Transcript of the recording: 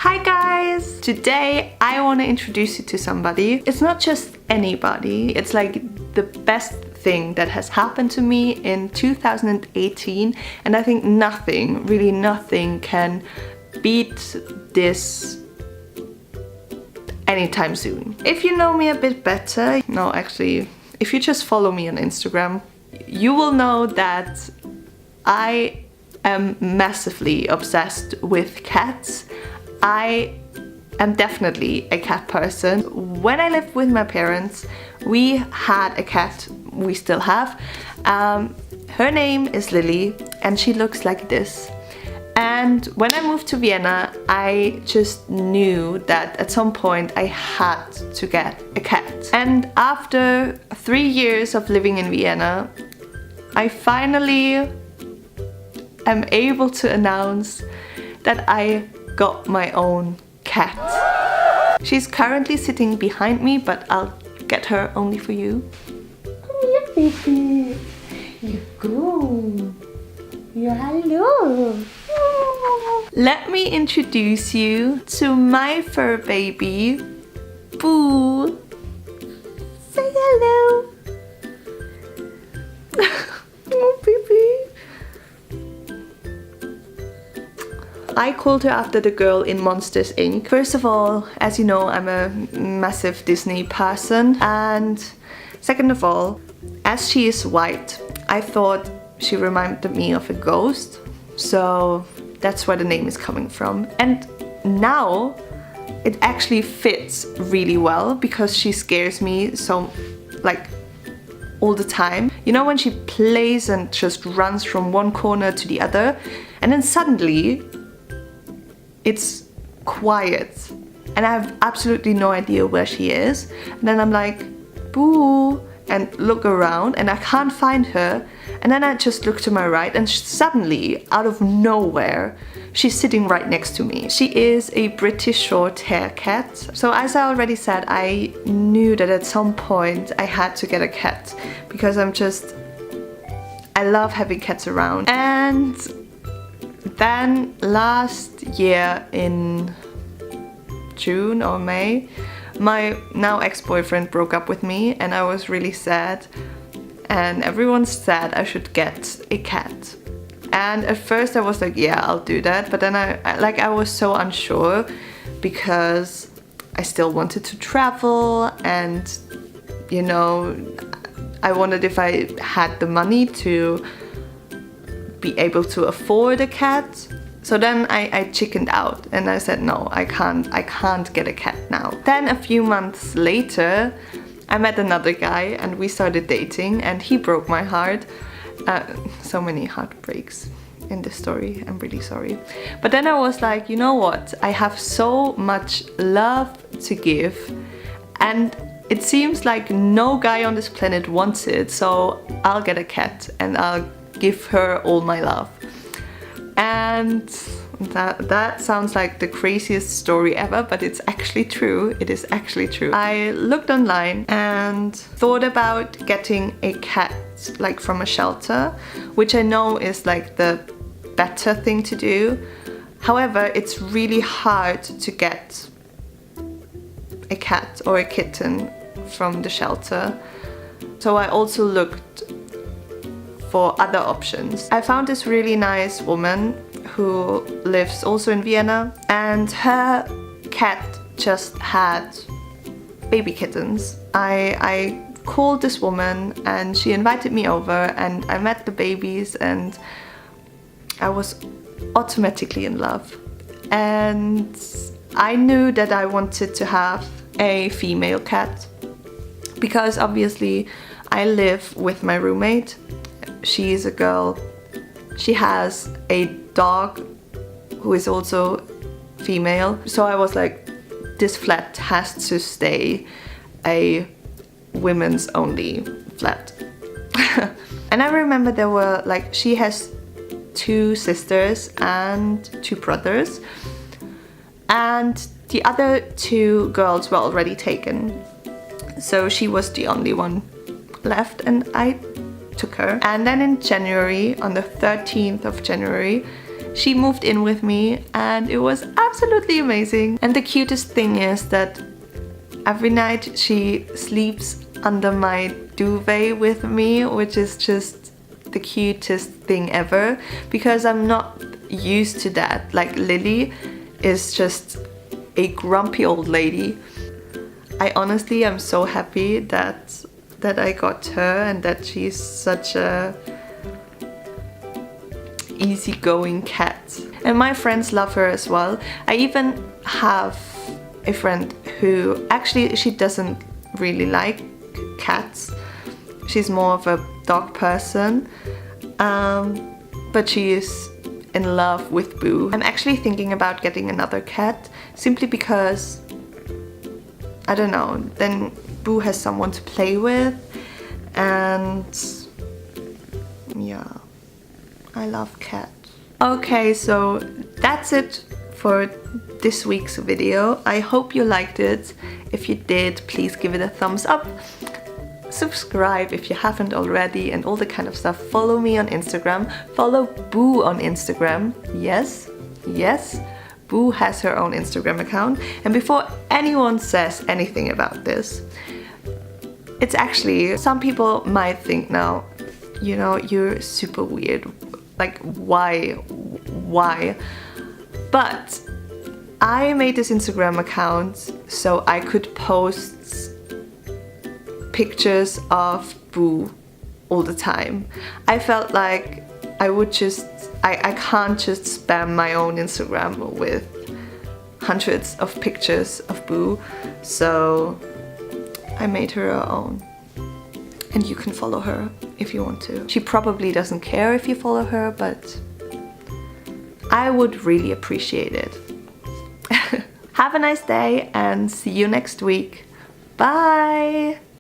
Hi guys! Today I want to introduce you to somebody. It's not just anybody, it's like the best thing that has happened to me in 2018, and I think nothing, really nothing can beat this anytime soon. If you know me a bit better, no actually, if you just follow me on Instagram, you will know that I am massively obsessed with cats. I am definitely a cat person. When I lived with my parents, we had a cat, we still have. Her name is Lily and she looks like this. And when I moved to Vienna, I just knew that at some point I had to get a cat. And after 3 years of living in Vienna, I finally am able to announce that I got my own cat. She's currently sitting behind me, but I'll get her only for you. Come here, baby. You go. You hello. Let me introduce you to my fur baby, Boo. Say hello. Oh, baby. I called her after the girl in Monsters, Inc. First of all, as you know, I'm a massive Disney person, and second of all, as she is white, I thought she reminded me of a ghost, so that's where the name is coming from. And now it actually fits really well because she scares me so, like, all the time. You know when she plays and just runs from one corner to the other, and then suddenly it's quiet and I have absolutely no idea where she is. And then I'm like, Boo, and look around and I can't find her. And then I just look to my right and suddenly, out of nowhere, she's sitting right next to me. She is a British short hair cat. So as I already said, I knew that at some point I had to get a cat because I love having cats around. And then last year in June or May, my now ex-boyfriend broke up with me and I was really sad, and everyone said I should get a cat. And at first I was like, yeah, I'll do that, but then I was so unsure because I still wanted to travel, and you know, I wondered if I had the money to be able to afford a cat. So then I chickened out and I said, no, I can't get a cat now. Then a few months later, I met another guy and we started dating, and he broke my heart. So many heartbreaks in this story, I'm really sorry. But then I was like, you know what? I have so much love to give, and it seems like no guy on this planet wants it, so I'll get a cat and I'll give her all my love. And that sounds like the craziest story ever, but it's actually true. It is actually true. I looked online and thought about getting a cat like from a shelter, which I know is like the better thing to do. However, it's really hard to get a cat or a kitten from the shelter. So I also looked for other options. I found this really nice woman who lives also in Vienna, and her cat just had baby kittens. I called this woman and she invited me over and I met the babies and I was automatically in love. And I knew that I wanted to have a female cat because obviously I live with my roommate. She is a girl. She has a dog who is also female. So I was like, this flat has to stay a women's only flat. And I remember there were like, she has 2 sisters and 2 brothers. And the other 2 girls were already taken. So she was the only one left and I took her. And then in January, on the 13th of January, she moved in with me and it was absolutely amazing. And the cutest thing is that every night she sleeps under my duvet with me, which is just the cutest thing ever, because I'm not used to that. Like, Lily is just a grumpy old lady. I honestly am so happy that I got her and that she's such a easygoing cat. And my friends love her as well. I even have a friend who actually, she doesn't really like cats. She's more of a dog person, but she is in love with Boo. I'm actually thinking about getting another cat simply because, I don't know, then Boo has someone to play with, and yeah, I love cats. Okay, so that's it for this week's video. I hope you liked it. If you did, please give it a thumbs up. Subscribe if you haven't already and all the kind of stuff. Follow me on Instagram. Follow Boo on Instagram. Yes, yes, Boo has her own Instagram account. And before anyone says anything about this, it's actually, some people might think now, you know, you're super weird. Like, why? But I made this Instagram account so I could post pictures of Boo all the time. I felt like I can't just spam my own Instagram with hundreds of pictures of Boo, so I made her her own. And you can follow her if you want to. She probably doesn't care if you follow her, but I would really appreciate it. Have a nice day and see you next week. Bye!